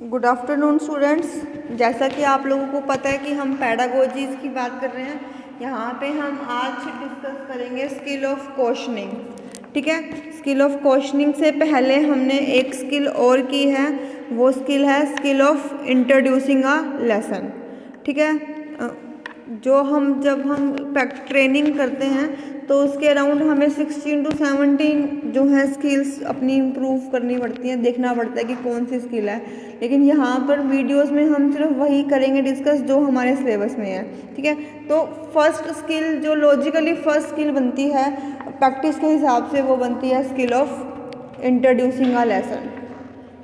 Good afternoon students. जैसा कि आप लोगों को पता है कि हम पैडागोजीज़ की बात कर रहे हैं। यहाँ पे हम आज डिस्कस करेंगे स्किल ऑफ क्वेश्चनिंग। ठीक है, स्किल ऑफ क्वेश्चनिंग से पहले हमने एक स्किल और की है, वो स्किल है skill of introducing a lesson. ठीक है, जब हम ट्रेनिंग करते हैं तो उसके अराउंड हमें 16 to 17 जो है स्किल्स अपनी इम्प्रूव करनी पड़ती हैं, देखना पड़ता है कि कौन सी स्किल है। लेकिन यहाँ पर वीडियोस में हम सिर्फ वही करेंगे डिस्कस जो हमारे सिलेबस में है। ठीक है, तो फर्स्ट स्किल जो लॉजिकली फर्स्ट स्किल बनती है प्रैक्टिस के हिसाब से, वो बनती है skill of introducing a lesson.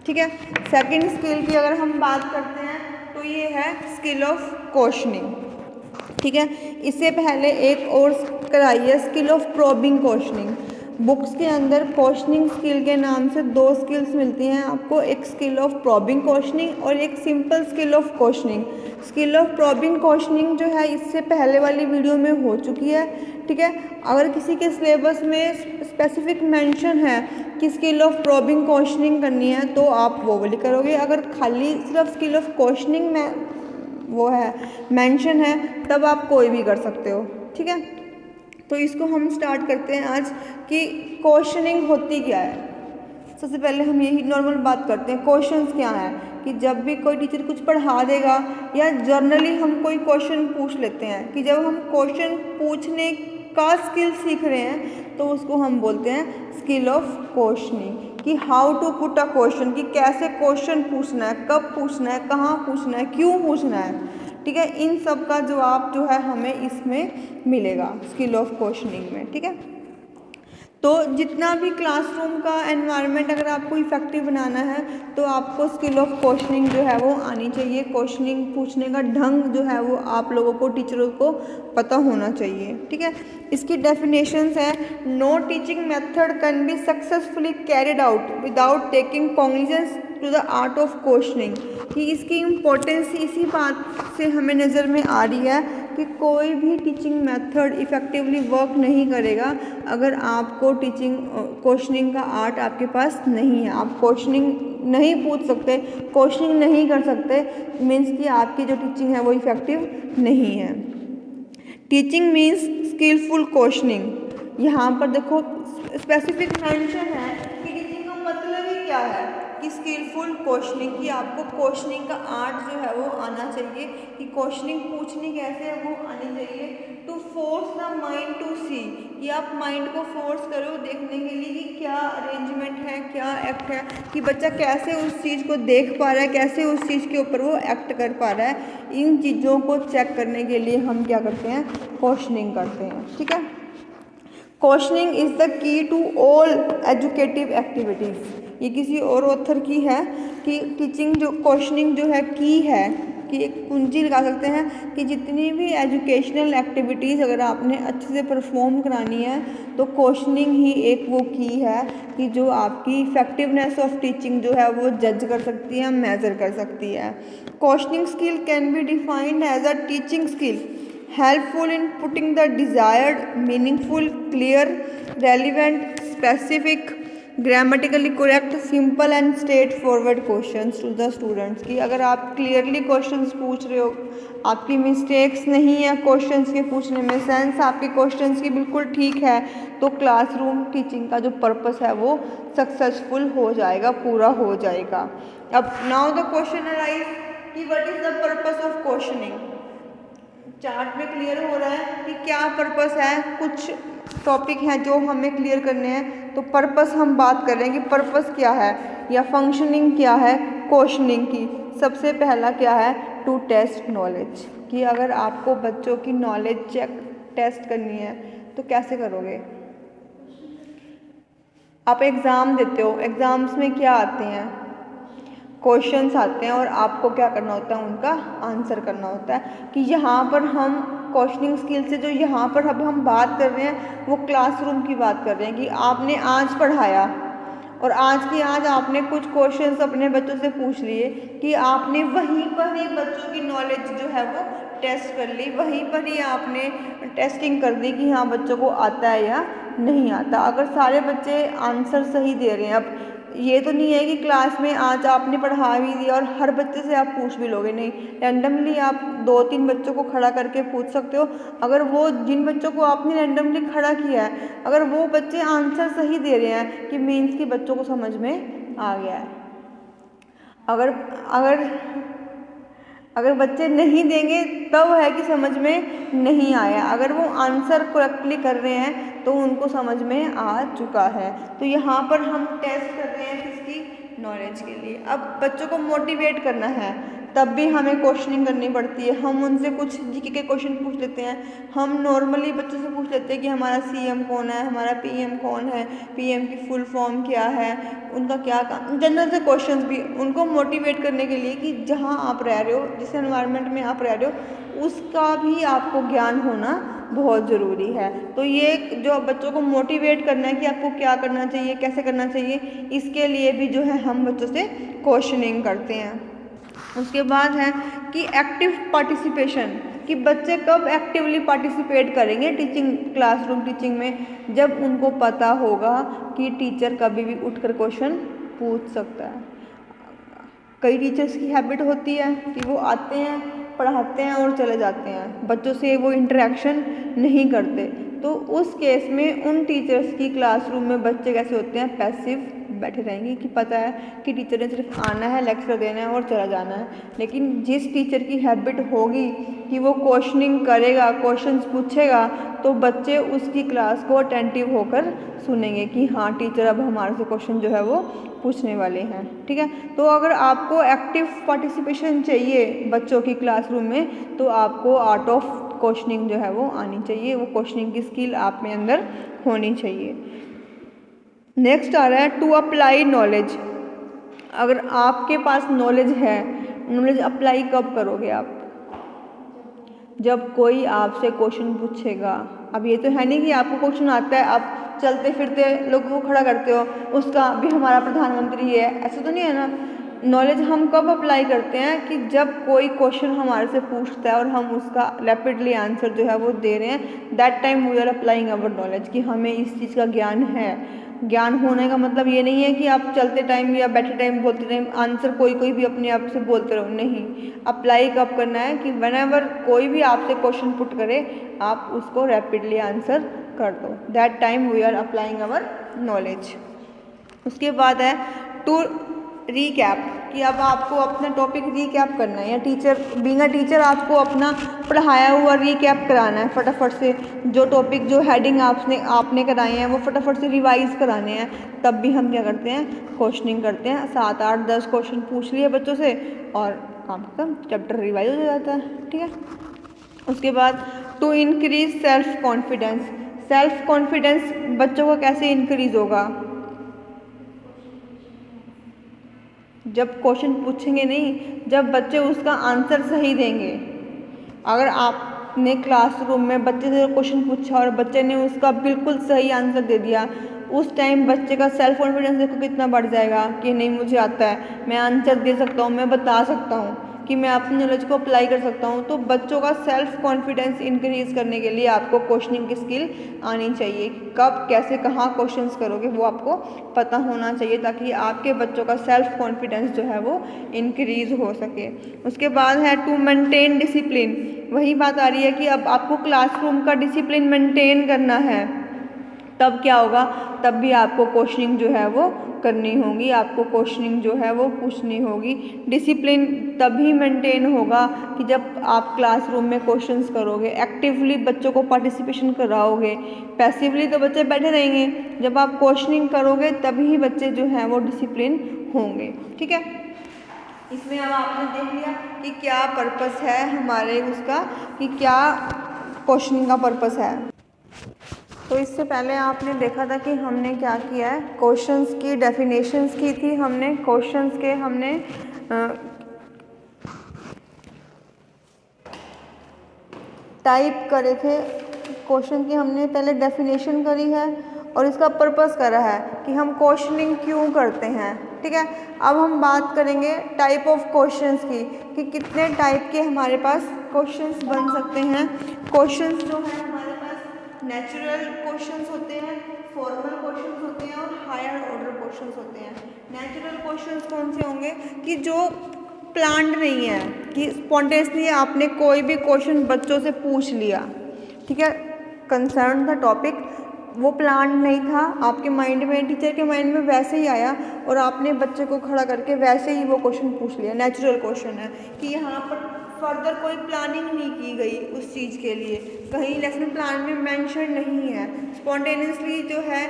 ठीक है, सेकेंड स्किल की अगर हम बात करते हैं तो ये है स्किल ऑफ क्वेश्चनिंग। ठीक है, इससे पहले एक और कराई है skill of probing questioning. Books के अंदर क्वेश्चनिंग स्किल के नाम से दो स्किल्स मिलती हैं आपको, एक स्किल ऑफ प्रोबिंग क्वेश्चनिंग और एक simple skill of questioning. Skill of probing questioning जो है इससे पहले वाली वीडियो में हो चुकी है। ठीक है, अगर किसी के सिलेबस में स्पेसिफिक मेंशन है कि स्किल ऑफ प्रोबिंग क्वेश्चनिंग करनी है तो आप वो वाली करोगे। अगर खाली सिर्फ स्किल ऑफ क्वेश्चनिंग में वो है मेंशन है तब आप कोई भी कर सकते हो। ठीक है, तो इसको हम स्टार्ट करते हैं आज कि क्वेश्चनिंग होती क्या है। सबसे पहले हम यही नॉर्मल बात करते हैं, क्वेश्चंस क्या है कि जब भी कोई टीचर कुछ पढ़ा देगा या जर्नली हम कोई क्वेश्चन पूछ लेते हैं, कि जब हम क्वेश्चन पूछने का स्किल सीख रहे हैं तो उसको हम बोलते हैं स्किल ऑफ क्वेश्चनिंग। कि how to put a question, कि कैसे क्वेश्चन पूछना है, कब पूछना है, कहाँ पूछना है, क्यों पूछना है। ठीक है, इन सब का जवाब जो है हमें इसमें मिलेगा स्किल ऑफ क्वेश्चनिंग में। ठीक है, तो जितना भी क्लासरूम का एनवायरनमेंट अगर आपको इफेक्टिव बनाना है तो आपको स्किल ऑफ क्वेश्चनिंग जो है वो आनी चाहिए। क्वेश्चनिंग पूछने का ढंग जो है वो आप लोगों को, टीचरों को पता होना चाहिए। ठीक है, इसकी डेफिनेशंस है, no teaching method can be successfully carried out without taking cognizance to the art of questioning. कि इसकी इम्पोर्टेंस इसी बात से हमें नज़र में आ रही है कि कोई भी टीचिंग मेथड इफ़ेक्टिवली वर्क नहीं करेगा अगर आपको टीचिंग क्वेश्चनिंग का आर्ट आपके पास नहीं है। आप क्वेश्चनिंग नहीं पूछ सकते, क्वेश्चनिंग नहीं कर सकते, मीन्स कि आपकी जो टीचिंग है वो इफ़ेक्टिव नहीं है। Teaching means skillful questioning. यहाँ पर देखो स्पेसिफिक मेंशन है कि टीचिंग का मतलब ही क्या है, कि स्किलफुल क्वेश्चनिंग, कि आपको क्वेश्चनिंग का आर्ट जो है वो आना चाहिए, कि क्वेश्चनिंग पूछनी कैसे है वो आनी चाहिए। To force the mind to see, कि आप माइंड को फोर्स करो देखने के लिए कि क्या अरेंजमेंट है, क्या एक्ट है, कि बच्चा कैसे उस चीज़ को देख पा रहा है, कैसे उस चीज़ के ऊपर वो एक्ट कर पा रहा है। इन चीज़ों को चेक करने के लिए हम क्या करते हैं, क्वेश्चनिंग करते हैं। ठीक है, questioning is the key to all educative activities. ये किसी और ऑथर की है कि टीचिंग जो क्वेश्चनिंग जो है की है, कि एक कुंजी लगा सकते हैं कि जितनी भी एजुकेशनल एक्टिविटीज़ अगर आपने अच्छे से परफॉर्म करानी है तो क्वेश्चनिंग ही एक वो की है कि जो आपकी इफेक्टिवनेस ऑफ टीचिंग जो है वो जज कर सकती है, मेजर कर सकती है। Questioning skill can be defined as a teaching skill helpful in putting the desired, meaningful, clear, relevant, specific, grammatically correct, simple and straightforward questions to the students। कि अगर आप clearly questions पूछ रहे हो, आपकी mistakes नहीं है questions के पूछने में, सेंस आपके questions की बिल्कुल ठीक है, तो क्लासरूम टीचिंग का जो पर्पस है वो सक्सेसफुल हो जाएगा, पूरा हो जाएगा। अब नाउ द क्वेश्चन अराइज कि what is the purpose of questioning. Chart में क्लियर हो रहा है कि क्या पर्पस है, कुछ टॉपिक हैं जो हमें क्लियर करने हैं। तो पर्पस हम बात कर रहे हैं कि पर्पस क्या है या फंक्शनिंग क्या है क्वेश्चनिंग की। सबसे पहला क्या है, टू टेस्ट नॉलेज, कि अगर आपको बच्चों की नॉलेज टेस्ट करनी है तो कैसे करोगे। आप एग्ज़ाम देते हो, एग्ज़ाम्स में क्या आते हैं, क्वेश्चंस आते हैं और आपको क्या करना होता है, उनका आंसर करना होता है। कि यहाँ पर हम क्वेश्चनिंग स्किल से जो यहाँ पर अब हम बात कर रहे हैं वो क्लासरूम की बात कर रहे हैं कि आपने आज पढ़ाया और आज की आज आपने कुछ क्वेश्चंस अपने बच्चों से पूछ लिए, कि आपने वहीं पर ही बच्चों की नॉलेज जो है वो टेस्ट कर ली, वहीं पर ही आपने टेस्टिंग कर दी कि हाँ बच्चों को आता है या नहीं आता। अगर सारे बच्चे आंसर सही दे रहे हैं, अब ये तो नहीं है कि क्लास में आज आपने पढ़ा भी दिया और हर बच्चे से आप पूछ भी लोगे, नहीं। रैंडमली आप 2-3 बच्चों को खड़ा करके पूछ सकते हो। अगर वो जिन बच्चों को आपने रैंडमली खड़ा किया है, अगर वो बच्चे आंसर सही दे रहे हैं कि मीन्स कि बच्चों को समझ में आ गया है। अगर अगर अगर बच्चे नहीं देंगे तब है कि समझ में नहीं आया। अगर वो आंसर करेक्टली कर रहे हैं तो उनको समझ में आ चुका है। तो यहाँ पर हम टेस्ट कर रहे हैं किसकी, नॉलेज के लिए। अब बच्चों को मोटिवेट करना है तब भी हमें क्वेश्चनिंग करनी पड़ती है। हम उनसे कुछ जीके के क्वेश्चन पूछ लेते हैं। हम नॉर्मली बच्चों से पूछ लेते हैं कि हमारा सीएम कौन है, हमारा पीएम कौन है, पीएम की फुल फॉर्म क्या है, उनका क्या काम, जनरल से क्वेश्चंस भी उनको मोटिवेट करने के लिए कि जहाँ आप रह रहे हो, जिस एनवायरनमेंट में आप रह रहे हो, उसका भी आपको ज्ञान होना बहुत ज़रूरी है। तो ये जो बच्चों को मोटिवेट करना है कि आपको क्या करना चाहिए, कैसे करना चाहिए, इसके लिए भी जो है हम बच्चों से क्वेश्चनिंग करते हैं। उसके बाद है कि एक्टिव पार्टिसिपेशन, कि बच्चे कब एक्टिवली पार्टिसिपेट करेंगे टीचिंग, क्लासरूम टीचिंग में, जब उनको पता होगा कि टीचर कभी भी उठकर क्वेश्चन पूछ सकता है। कई टीचर्स की हैबिट होती है कि वो आते हैं, पढ़ाते हैं और चले जाते हैं, बच्चों से वो इंटरेक्शन नहीं करते। तो उस केस में उन टीचर्स की क्लासरूम में बच्चे कैसे होते हैं, पैसिव बैठे रहेंगे कि पता है कि टीचर ने सिर्फ आना है, लेक्चर देना है और चला जाना है। लेकिन जिस टीचर की हैबिट होगी कि वो क्वेश्चनिंग करेगा, क्वेश्चंस पूछेगा, तो बच्चे उसकी क्लास को अटेंटिव होकर सुनेंगे कि हाँ टीचर अब हमारे से क्वेश्चन जो है वो पूछने वाले हैं। ठीक है, तो अगर आपको एक्टिव पार्टिसिपेशन चाहिए बच्चों की क्लासरूम में, तो आपको आर्ट ऑफ क्वेश्चनिंग जो है वो आनी चाहिए, वो क्वेश्चनिंग की स्किल आप में अंदर होनी चाहिए। नेक्स्ट आ रहा है टू अप्लाई नॉलेज। अगर आपके पास नॉलेज है, नॉलेज अप्लाई कब करोगे आप, जब कोई आपसे क्वेश्चन पूछेगा। अब ये तो है नहीं कि आपको क्वेश्चन आता है आप चलते फिरते लोगों को खड़ा करते हो, उसका भी हमारा प्रधानमंत्री है, ऐसा तो नहीं है ना। नॉलेज हम कब अप्लाई करते हैं कि जब कोई क्वेश्चन हमारे से पूछता है और हम उसका रैपिडली आंसर जो है वो दे रहे हैं, that time we are applying our knowledge, कि हमें इस चीज़ का ज्ञान है। ज्ञान होने का मतलब ये नहीं है कि आप चलते टाइम या बैठे टाइम बोलते टाइम आंसर कोई भी अपने आप से बोलते रहो, नहीं। अप्लाई कब करना है कि व्हेनेवर कोई भी आपसे क्वेश्चन पुट करे, आप उसको रैपिडली आंसर कर दो, that time we are applying our knowledge. उसके बाद है टू रीकैप, कि अब आपको अपना टॉपिक रीकैप करना है, या टीचर बीइंग अ टीचर आपको अपना पढ़ाया हुआ रीकैप कराना है फटाफट से। जो टॉपिक, जो हेडिंग आपने कराए हैं वो फटाफट से रिवाइज कराने हैं। तब भी हम क्या करते हैं, क्वेश्चनिंग करते हैं। 7, 8, 10 क्वेश्चन पूछ लिए बच्चों से और काम खत्म, चैप्टर रिवाइज हो जाता है। ठीक है, उसके बाद to increase self confidence. Self confidence बच्चों का कैसे इंक्रीज होगा, जब क्वेश्चन पूछेंगे नहीं, जब बच्चे उसका आंसर सही देंगे। अगर आपने क्लासरूम में बच्चे से क्वेश्चन पूछा और बच्चे ने उसका बिल्कुल सही आंसर दे दिया, उस टाइम बच्चे का सेल्फ कॉन्फिडेंस देखो कितना बढ़ जाएगा कि नहीं मुझे आता है, मैं आंसर दे सकता हूँ, मैं बता सकता हूँ, कि मैं अपनी नॉलेज को अप्लाई कर सकता हूँ। तो बच्चों का सेल्फ कॉन्फिडेंस इंक्रीज करने के लिए आपको क्वेश्चनिंग की स्किल आनी चाहिए। कब, कैसे, कहाँ क्वेश्चंस करोगे वो आपको पता होना चाहिए, ताकि आपके बच्चों का सेल्फ कॉन्फिडेंस जो है वो इंक्रीज हो सके। उसके बाद है टू मेंटेन डिसिप्लिन। वही बात आ रही है कि अब आपको क्लासरूम का डिसिप्लिन मेंटेन करना है, तब क्या होगा, तब भी आपको क्वेश्चनिंग जो है वो करनी होगी, आपको क्वेश्चनिंग जो है वो पूछनी होगी। डिसिप्लिन तभी मेंटेन होगा कि जब आप क्लासरूम में क्वेश्चंस करोगे, एक्टिवली बच्चों को पार्टिसिपेशन कराओगे। पैसिवली तो बच्चे बैठे रहेंगे, जब आप क्वेश्चनिंग करोगे तभी बच्चे जो हैं वो डिसिप्लिन होंगे। ठीक है, इसमें अब आपने देख लिया कि क्या पर्पस है हमारे उसका, कि क्या क्वेश्चनिंग का पर्पस है। तो इससे पहले आपने देखा था कि हमने क्या किया है, क्वेश्चंस की डेफिनेशंस की थी हमने, क्वेश्चंस के हमने टाइप करे थे, क्वेश्चन की हमने पहले डेफिनेशन करी है और इसका पर्पस करा है कि हम क्वेश्चनिंग क्यों करते हैं। ठीक है, अब हम बात करेंगे टाइप ऑफ क्वेश्चंस की, कि कितने टाइप के हमारे पास क्वेश्चंस बन सकते हैं। क्वेश्चंस जो है हमारे पास नेचुरल क्वेश्चंस होते हैं, फॉर्मल क्वेश्चंस होते हैं और हायर ऑर्डर क्वेश्चंस होते हैं। नेचुरल क्वेश्चंस कौन से होंगे कि जो प्लान्ड नहीं है, कि स्पॉन्टेनियसली आपने कोई भी क्वेश्चन बच्चों से पूछ लिया, ठीक है, कंसर्न था टॉपिक, वो प्लान नहीं था, आपके माइंड में, टीचर के माइंड में वैसे ही आया और आपने बच्चे को खड़ा करके वैसे ही वो क्वेश्चन पूछ लिया। नेचुरल क्वेश्चन है कि यहाँ पर फर्दर कोई प्लानिंग नहीं की गई उस चीज़ के लिए, कहीं लेसन प्लान में मेंशन नहीं है। स्पॉन्टेनियसली जो है,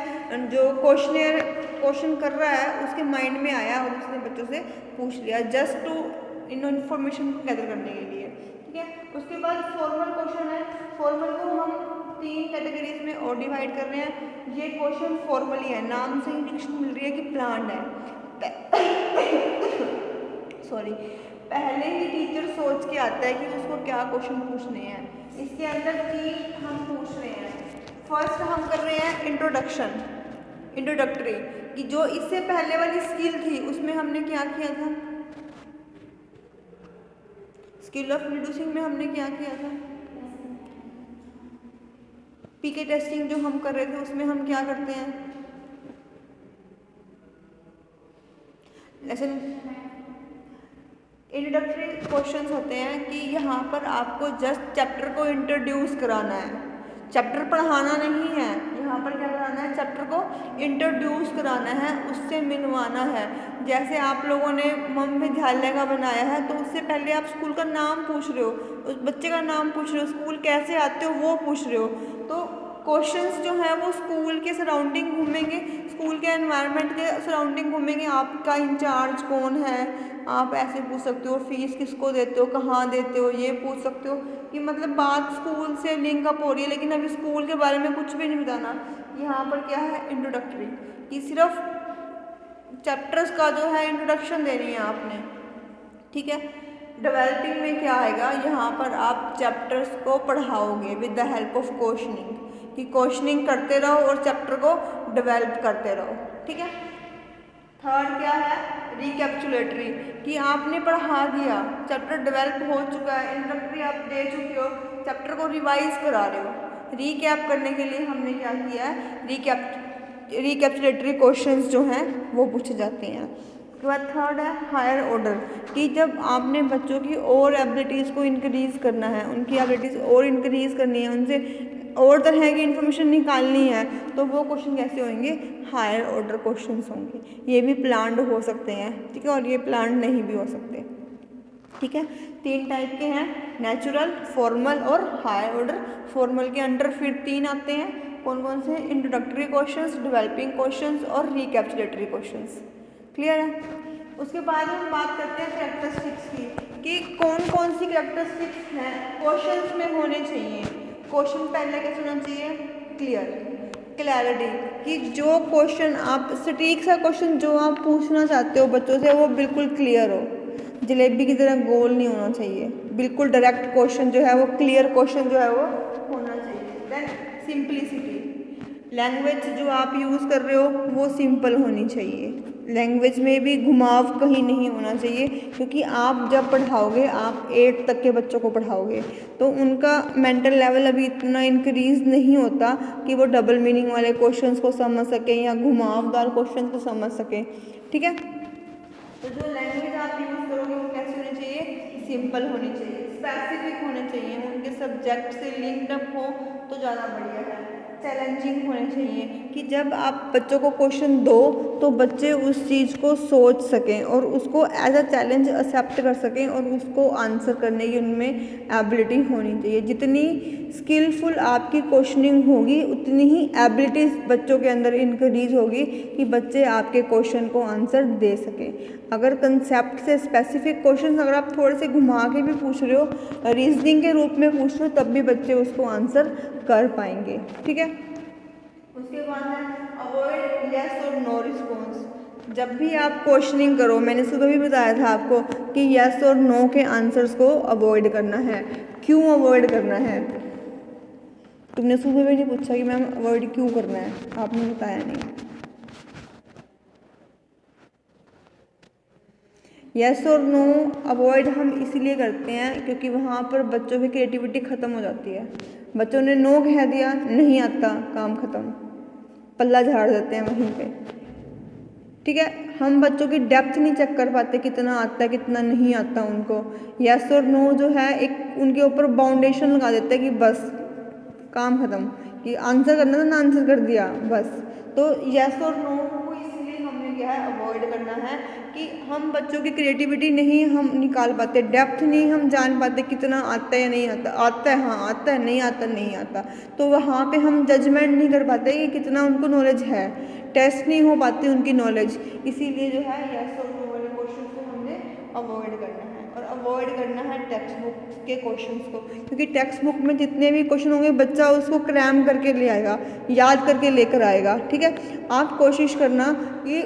जो क्वेश्चन कर रहा है उसके माइंड में आया और उसने बच्चों से पूछ लिया जस्ट टू इन्फॉर्मेशन को गैदर करने के लिए, ठीक है। उसके बाद फॉर्मल क्वेश्चन है। फॉर्मल को हम 3 कैटेगरीज में और डिवाइड कर रहे हैं। ये क्वेश्चन फॉर्मली है, नाम से ही डिक्शन मिल रही है कि प्लान्ड है। सॉरी, पहले ही टीचर सोच के आता है कि उसको क्या क्वेश्चन पूछने हैं। इसके अंदर 3 हम पूछ रहे हैं। फर्स्ट हम कर रहे हैं इंट्रोडक्टरी, कि जो इससे पहले वाली स्किल थी उसमें हमने क्या किया था, स्किल ऑफ रिड्यूसिंग में हमने क्या किया था, पीके टेस्टिंग जो हम कर रहे थे उसमें हम क्या करते हैं, लेसन इंट्रोडक्टरी क्वेश्चंस होते हैं कि यहाँ पर आपको जस्ट चैप्टर को इंट्रोड्यूस कराना है, चैप्टर पढ़ाना नहीं है, यहाँ पर क्या कराना है, चैप्टर को इंट्रोड्यूस कराना है, उससे मिलवाना है। जैसे आप लोगों ने मम विद्यालय का बनाया है तो उससे पहले आप स्कूल का नाम पूछ रहे हो, उस बच्चे का नाम पूछ रहे हो, स्कूल कैसे आते हो वो पूछ रहे हो। तो क्वेश्चंस जो है वो स्कूल के सराउंडिंग घूमेंगे, स्कूल के एनवायरनमेंट के सराउंडिंग घूमेंगे। आपका इंचार्ज कौन है, आप ऐसे पूछ सकते हो, फीस किसको देते हो, कहाँ देते हो, ये पूछ सकते हो कि मतलब बात स्कूल से लिंक अप हो रही है, लेकिन अभी स्कूल के बारे में कुछ भी नहीं बताना। यहाँ पर क्या है, इंट्रोडक्टरी, कि सिर्फ चैप्टर्स का जो है इंट्रोडक्शन देनी है आपने, ठीक है। डेवलपिंग में क्या आएगा, यहाँ पर आप चैप्टर्स को पढ़ाओगे with the help of questioning, कि क्वेश्चनिंग करते रहो और चैप्टर को डेवलप करते रहो, ठीक है। थर्ड क्या है, रिकैप्चुलेटरी, कि आपने पढ़ा दिया, चैप्टर डेवलप हो चुका है, इंट्रोडक्टरी आप दे चुके हो, चैप्टर को रिवाइज करा रहे हो। रिकैप करने के लिए हमने क्या किया है, रिकैप्चुलेटरी क्वेश्चंस जो हैं वो पूछे जाते हैं। उसके बाद थर्ड है हायर ऑर्डर, कि जब आपने बच्चों की और एबिलिटीज़ को इंक्रीज़ करना है, उनकी एबिलिटीज़ और इंक्रीज़ करनी है, उनसे और तरह की इन्फॉर्मेशन निकालनी है, तो वो क्वेश्चन कैसे होंगे, हायर ऑर्डर क्वेश्चंस होंगे। ये भी प्लान्ड हो सकते हैं, ठीक है, और ये प्लान्ड नहीं भी हो सकते, ठीक है। 3 टाइप के हैं, नेचुरल, फॉर्मल और हायर ऑर्डर। फॉर्मल के अंडर फिर 3 आते हैं, कौन कौन से, इंट्रोडक्टरी क्वेश्चंस, डेवलपिंग क्वेश्चंस और रिकैप्चुलेटरी क्वेश्चंस। क्लियर है। उसके बाद हम बात करते हैं कैरेक्टरिस्टिक्स की, कि कौन कौन सी कैरेक्टरिस्टिक्स हैं क्वेश्चंस में होने चाहिए। क्वेश्चन पहले कैसे होना चाहिए, क्लैरिटी, कि जो क्वेश्चन आप, सटीक सा क्वेश्चन जो आप पूछना चाहते हो बच्चों से वो बिल्कुल क्लियर हो, जलेबी की तरह गोल नहीं होना चाहिए, बिल्कुल डायरेक्ट क्वेश्चन जो है वो, क्लियर क्वेश्चन जो है वो होना चाहिए। देन सिंपलिसिटी, लैंग्वेज जो आप यूज़ कर रहे हो वो सिंपल होनी चाहिए, लैंग्वेज में भी घुमाव कहीं नहीं होना चाहिए, क्योंकि आप जब पढ़ाओगे, आप 8 तक के बच्चों को पढ़ाओगे तो उनका मेंटल लेवल अभी इतना इंक्रीज़ नहीं होता कि वो डबल मीनिंग वाले क्वेश्चंस को समझ सकें या घुमावदार क्वेश्चंस को समझ सकें, ठीक है। तो जो लैंग्वेज आप यूज़ करोगे वो कैसे होनी चाहिए, सिंपल होनी चाहिए, स्पेसिफिक होने चाहिए, उनके सब्जेक्ट से लिंक्ड अप हो तो ज़्यादा बढ़िया है। चैलेंजिंग होने चाहिए, कि जब आप बच्चों को क्वेश्चन दो तो बच्चे उस चीज़ को सोच सकें और उसको एज अ चैलेंज एक्सेप्ट कर सकें और उसको आंसर करने की उनमें एबिलिटी होनी चाहिए। जितनी स्किलफुल आपकी क्वेश्चनिंग होगी उतनी ही एबिलिटीज़ बच्चों के अंदर इंक्रीज होगी कि बच्चे आपके क्वेश्चन को आंसर दे सकें। अगर कंसेप्ट से स्पेसिफिक क्वेश्चन अगर आप थोड़े से घुमा के भी पूछ रहे हो, रीजनिंग के रूप में पूछ रहे हो, तब भी बच्चे उसको आंसर कर पाएंगे, ठीक है। उसके बाद है अवॉइड यस और नो रिस्पॉन्स। जब भी आप क्वेश्चनिंग करो, मैंने सुबह भी बताया था आपको कि यस और नो के आंसर्स को अवॉइड करना है। क्यों अवॉइड करना है, तुमने सुबह भी नहीं पूछा कि मैम अवॉइड क्यों करना है, आपने बताया नहीं। यस और नो अवॉइड हम इसीलिए करते हैं क्योंकि वहाँ पर बच्चों की क्रिएटिविटी ख़त्म हो जाती है। बच्चों ने नो कह दिया, नहीं आता, काम ख़त्म, पल्ला झाड़ देते हैं वहीं पे। ठीक है, हम बच्चों की डेप्थ नहीं चेक कर पाते कितना आता है कितना नहीं आता उनको। यस और नो जो है एक उनके ऊपर बाउंडेशन लगा देते हैं कि बस काम खत्म, कि आंसर करना था ना आंसर कर दिया बस। तो यस और नो को इसलिए हमने क्या है अवॉइड करना है कि हम बच्चों की क्रिएटिविटी नहीं हम निकाल पाते, डेप्थ नहीं हम जान पाते कितना आता है या नहीं आता। आता है हाँ आता है, नहीं आता नहीं आता, तो वहाँ पे हम जजमेंट नहीं कर पाते कि कितना उनको नॉलेज है, टेस्ट नहीं हो पाती उनकी नॉलेज। इसीलिए जो है यस और नो वाले क्वेश्चन को हमने अवॉइड करना है। और अवॉइड करना है टेक्स्ट बुक के क्वेश्चंस को, क्योंकि टेक्स्ट बुक में जितने भी क्वेश्चन होंगे बच्चा उसको क्रैम करके ले आएगा, याद करके लेकर आएगा। ठीक है, आप कोशिश करना कि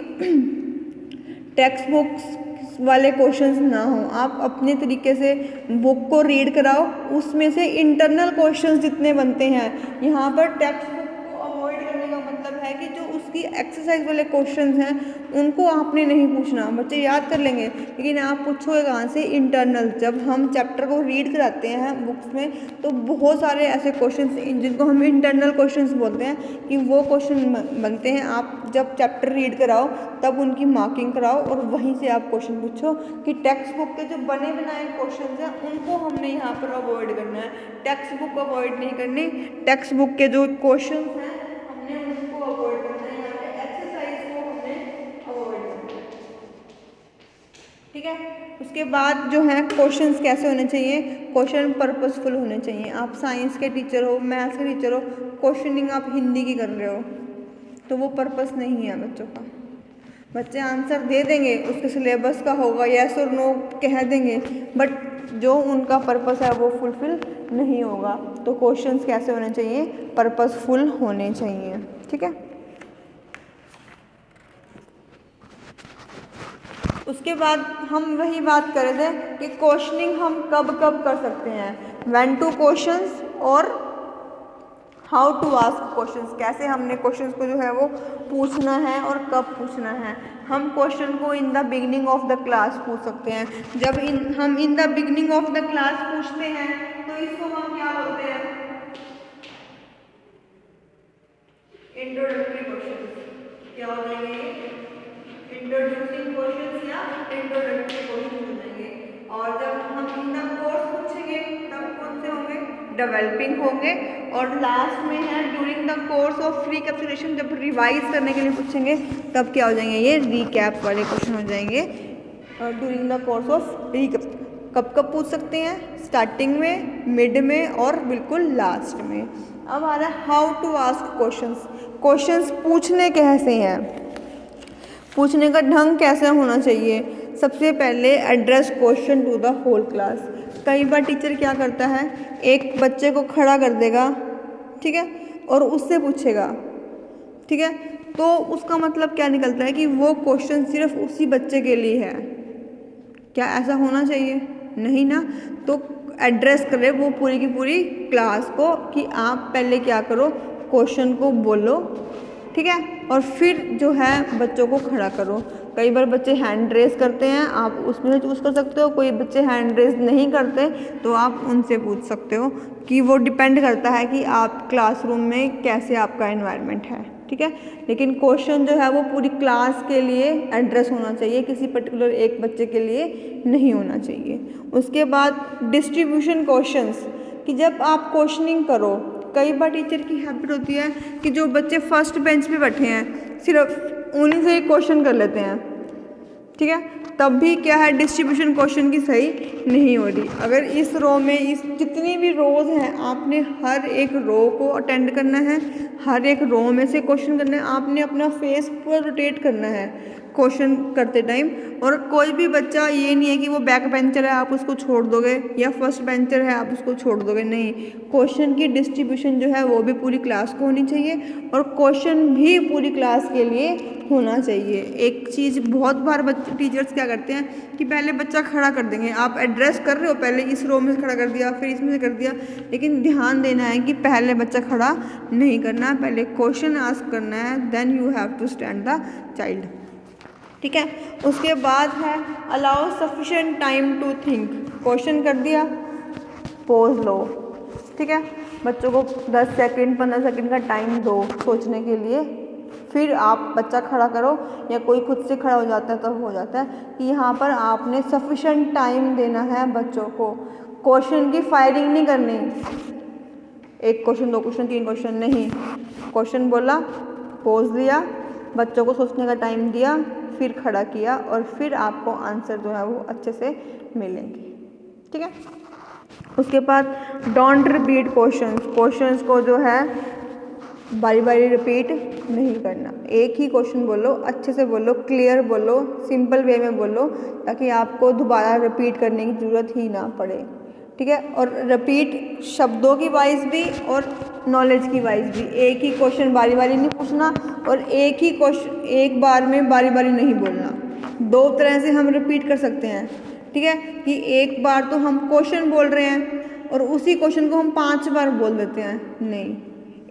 टेक्स्ट बुक्स वाले क्वेश्चंस ना हो, आप अपने तरीके से बुक को रीड कराओ, उसमें से इंटरनल क्वेश्चंस जितने बनते हैं। यहाँ पर टेक्स्ट बुक को अवॉइड करने का मतलब है कि जो उसकी एक्सरसाइज वाले क्वेश्चंस हैं उनको आपने नहीं पूछना, बच्चे याद कर लेंगे लेकिन आप पूछोगे कहाँ से, इंटरनल। जब हम चैप्टर को रीड कराते हैं बुक्स में तो बहुत सारे ऐसे क्वेश्चंस जिनको हम इंटरनल क्वेश्चंस बोलते हैं कि वो क्वेश्चन बनते हैं। आप जब चैप्टर रीड कराओ तब उनकी मार्किंग कराओ और वहीं से आप क्वेश्चन पूछो कि टेक्स्ट बुक के जो बने बनाए क्वेश्चन हैं उनको हमने यहाँ पर अवॉइड करना है। टेक्स्ट बुक अवॉइड नहीं करनी, टेक्स्ट बुक के जो क्वेश्चन हैं हमने उनको अवॉइड करना है, यहाँ पे एक्सरसाइज को हमने अवॉइड करना है। ठीक है, उसके बाद जो है क्वेश्चंस कैसे होने चाहिए, क्वेश्चन पर्पसफुल होने चाहिए। आप साइंस के टीचर हो, मैथ्स के टीचर हो, क्वेश्चनिंग आप हिंदी की कर रहे हो तो वो पर्पस नहीं है बच्चों का। बच्चे आंसर दे देंगे, उसके सिलेबस का होगा, यस और नो कह देंगे, बट जो उनका पर्पस है वो फुलफिल नहीं होगा। तो क्वेश्चंस कैसे होने चाहिए, पर्पसफुल होने चाहिए। ठीक है, उसके बाद हम वही बात कर रहे थे कि क्वेश्चनिंग हम कब कब कर सकते हैं, व्हेन टू क्वेश्चंस और हाउ टू आस्क क्वेश्चंस, कैसे हमने क्वेश्चंस को जो है वो पूछना है और कब पूछना है। हम क्वेश्चन को in the beginning of the class पूछ सकते हैं। जब हम in the beginning of the class पूछते हैं तो इसको हम क्या बोलते हैं, इंट्रोडक्टरी क्वेश्चन। क्या हो जाएंगे, इंट्रोड्यूसिंग क्वेश्चंस या इंट्रोडक्टरी क्वेश्चन हो जाएंगे। और जब हम इन द कोर्स पूछेंगे तब कौन से होंगे, डेवलपिंग होंगे। और लास्ट में है during the course of recapitulation, जब रिवाइज करने के लिए पूछेंगे तब क्या हो जाएंगे, ये रीकैप वाले क्वेश्चन हो जाएंगे। और during the course of recap कब कब पूछ सकते हैं, स्टार्टिंग में, मिड में और बिल्कुल लास्ट में। अब आ रहा है how to ask questions. Questions पूछने कैसे हैं, पूछने का ढंग कैसे होना चाहिए। सबसे पहले address question to the whole class. कई बार टीचर क्या करता है, एक बच्चे को खड़ा कर देगा, ठीक है, और उससे पूछेगा, ठीक है, तो उसका मतलब क्या निकलता है कि वो क्वेश्चन सिर्फ उसी बच्चे के लिए है। क्या ऐसा होना चाहिए, नहीं ना। तो एड्रेस करे वो पूरी की पूरी क्लास को कि आप पहले क्या करो, क्वेश्चन को बोलो, ठीक है, और फिर जो है बच्चों को खड़ा करो। कई बार बच्चे हैंड रेज करते हैं, आप उसमें से चूज़ कर सकते हो। कोई बच्चे हैंड रेज नहीं करते तो आप उनसे पूछ सकते हो, कि वो डिपेंड करता है कि आप क्लासरूम में कैसे आपका एनवायरनमेंट है, ठीक है। लेकिन क्वेश्चन जो है वो पूरी क्लास के लिए एड्रेस होना चाहिए, किसी पर्टिकुलर एक बच्चे के लिए नहीं होना चाहिए। उसके बाद डिस्ट्रीब्यूशन क्वेश्चंस, कि जब आप क्वेश्चनिंग करो, कई बार टीचर की हैबिट होती है कि जो बच्चे फर्स्ट बेंच पे बैठे हैं सिर्फ उन्हीं से ही क्वेश्चन कर लेते हैं, ठीक है, तब भी क्या है, डिस्ट्रीब्यूशन क्वेश्चन की सही नहीं हो रही। अगर इस रो में इस जितनी भी रोज हैं आपने हर एक रो को अटेंड करना है, हर एक रो में से क्वेश्चन करना है, आपने अपना फेस पूरा रोटेट करना है क्वेश्चन करते टाइम। और कोई भी बच्चा ये नहीं है कि वो बैक बेंचर है आप उसको छोड़ दोगे, या फर्स्ट बेंचर है आप उसको छोड़ दोगे, नहीं। क्वेश्चन की डिस्ट्रीब्यूशन जो है वो भी पूरी क्लास को होनी चाहिए और क्वेश्चन भी पूरी क्लास के लिए होना चाहिए। एक चीज़ बहुत बार बच्चे टीचर्स क्या करते हैं कि पहले बच्चा खड़ा कर देंगे, आप एड्रेस कर रहे हो, पहले इस रो में से खड़ा कर दिया, फिर इसमें से कर दिया, लेकिन ध्यान देना है कि पहले बच्चा खड़ा नहीं करना, पहले क्वेश्चन आस्क करना है, then you have to stand the child, ठीक है। उसके बाद है allow sufficient time to think. Question कर दिया, पोज लो, ठीक है, बच्चों को 10 सेकंड 15 सेकंड का टाइम दो सोचने के लिए, फिर आप बच्चा खड़ा करो या कोई खुद से खड़ा हो जाता है तब हो जाता है कि यहाँ पर आपने सफिशेंट टाइम देना है बच्चों को। क्वेश्चन की फायरिंग नहीं करनी, 1 क्वेश्चन 2 क्वेश्चन 3 क्वेश्चन नहीं, क्वेश्चन बोला, पोज दिया, बच्चों को सोचने का टाइम दिया, फिर खड़ा किया और फिर आपको आंसर जो है वो अच्छे से मिलेंगे। ठीक है, उसके बाद डोंट रिपीट क्वेश्चंस को जो है बारी बारी रिपीट नहीं करना। एक ही क्वेश्चन बोलो, अच्छे से बोलो, क्लियर बोलो, सिंपल वे में बोलो, ताकि आपको दोबारा रिपीट करने की ज़रूरत ही ना पड़े। ठीक है, और रिपीट शब्दों की वाइज भी और नॉलेज की वाइज भी। एक ही क्वेश्चन बारी बारी नहीं पूछना और एक ही क्वेश्चन एक बार में बारी बारी नहीं बोलना। 2 तरह से हम रिपीट कर सकते हैं। ठीक है, कि एक बार तो हम क्वेश्चन बोल रहे हैं और उसी क्वेश्चन को हम 5 बार बोल देते हैं, नहीं,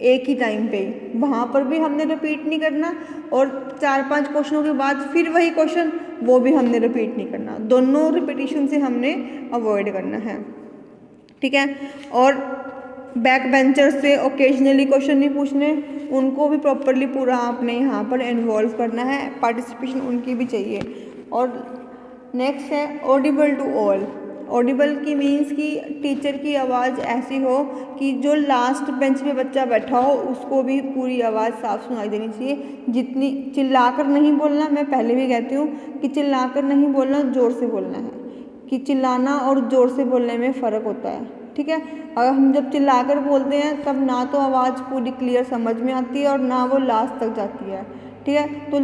एक ही टाइम पे ही, वहाँ पर भी हमने रिपीट नहीं करना और 4-5 क्वेश्चनों के बाद फिर वही क्वेश्चन, वो भी हमने रिपीट नहीं करना। दोनों रिपीटिशन से हमने अवॉइड करना है। ठीक है, और बैक बेंचर से ओकेजनली क्वेश्चन नहीं पूछने, उनको भी प्रॉपरली पूरा आपने यहाँ पर इन्वॉल्व करना है, पार्टिसिपेशन उनकी भी चाहिए। और नेक्स्ट है ऑडिबल टू ऑल। ऑडिबल की मीन्स कि टीचर की आवाज़ ऐसी हो कि जो लास्ट बेंच पे बच्चा बैठा हो उसको भी पूरी आवाज़ साफ सुनाई देनी चाहिए। जितनी चिल्लाकर नहीं बोलना, मैं पहले भी कहती हूँ कि चिल्लाकर नहीं बोलना, ज़ोर से बोलना है, कि चिल्लाना और ज़ोर से बोलने में फ़र्क होता है। ठीक है, अगर हम जब चिल्लाकर बोलते हैं तब ना तो आवाज़ पूरी क्लियर समझ में आती है और ना वो लास्ट तक जाती है। ठीक है, तो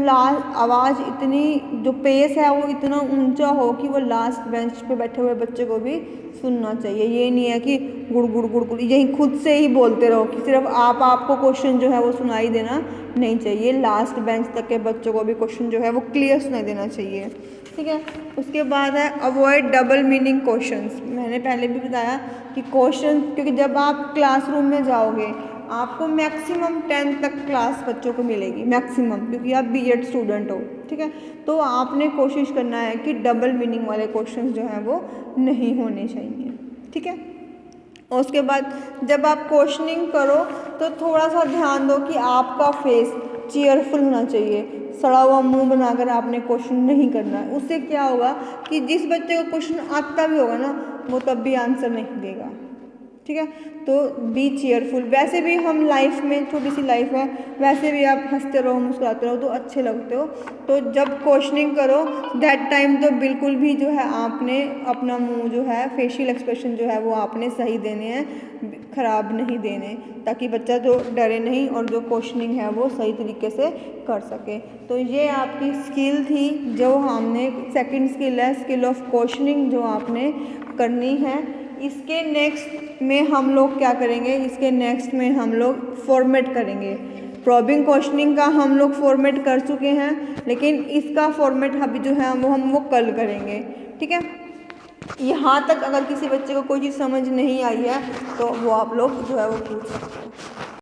आवाज़ इतनी, जो पेस है वो इतना ऊंचा हो कि वो लास्ट बेंच पे बैठे हुए बच्चे को भी सुनना चाहिए। ये नहीं है कि गुड़ गुड़ गुड़ गुड़ यही खुद से ही बोलते रहो, कि सिर्फ आपको क्वेश्चन जो है वो सुनाई देना नहीं चाहिए। लास्ट बेंच तक के बच्चों को भी क्वेश्चन जो है वो क्लियर सुनाई देना चाहिए। ठीक है, उसके बाद है अवॉइड डबल मीनिंग क्वेश्चंस। मैंने पहले भी बताया कि क्वेश्चन, क्योंकि जब आप क्लासरूम में जाओगे आपको मैक्सिमम 10 तक क्लास बच्चों को मिलेगी, मैक्सिमम, क्योंकि आप बीएड स्टूडेंट हो। ठीक है, तो आपने कोशिश करना है कि डबल मीनिंग वाले क्वेश्चंस जो हैं वो नहीं होने चाहिए। ठीक है, और उसके बाद जब आप क्वेश्चनिंग करो तो थोड़ा सा ध्यान दो कि आपका फेस चीयरफुल होना चाहिए। सड़ा हुआ मुंह बनाकर आपने क्वेश्चन नहीं करना है। उससे क्या होगा कि जिस बच्चे को क्वेश्चन आता भी होगा ना, वो तब भी आंसर नहीं देगा। ठीक है, तो बी चीयरफुल। वैसे भी हम लाइफ में, छोटी सी लाइफ है, वैसे भी आप हंसते रहो, मुस्कुराते रहो तो अच्छे लगते हो। तो जब क्वेश्चनिंग करो दैट टाइम तो बिल्कुल भी जो है आपने अपना मुंह जो है, फेशियल एक्सप्रेशन जो है वो आपने सही देने हैं, ख़राब नहीं देने, ताकि बच्चा जो डरे नहीं और जो क्वेश्चनिंग है वो सही तरीके से कर सके। तो ये आपकी स्किल थी जो हमने, सेकंड स्किल है स्किल ऑफ क्वेश्चनिंग, जो आपने करनी है। इसके नेक्स्ट में हम लोग क्या करेंगे, इसके नेक्स्ट में हम लोग फॉर्मेट करेंगे। प्रॉबिंग क्वेश्चनिंग का हम लोग फॉर्मेट कर चुके हैं, लेकिन इसका फॉर्मेट अभी जो है वो कल करेंगे। ठीक है, यहाँ तक अगर किसी बच्चे को कोई चीज़ समझ नहीं आई है तो वो आप लोग जो है वो पूछ सकते हैं।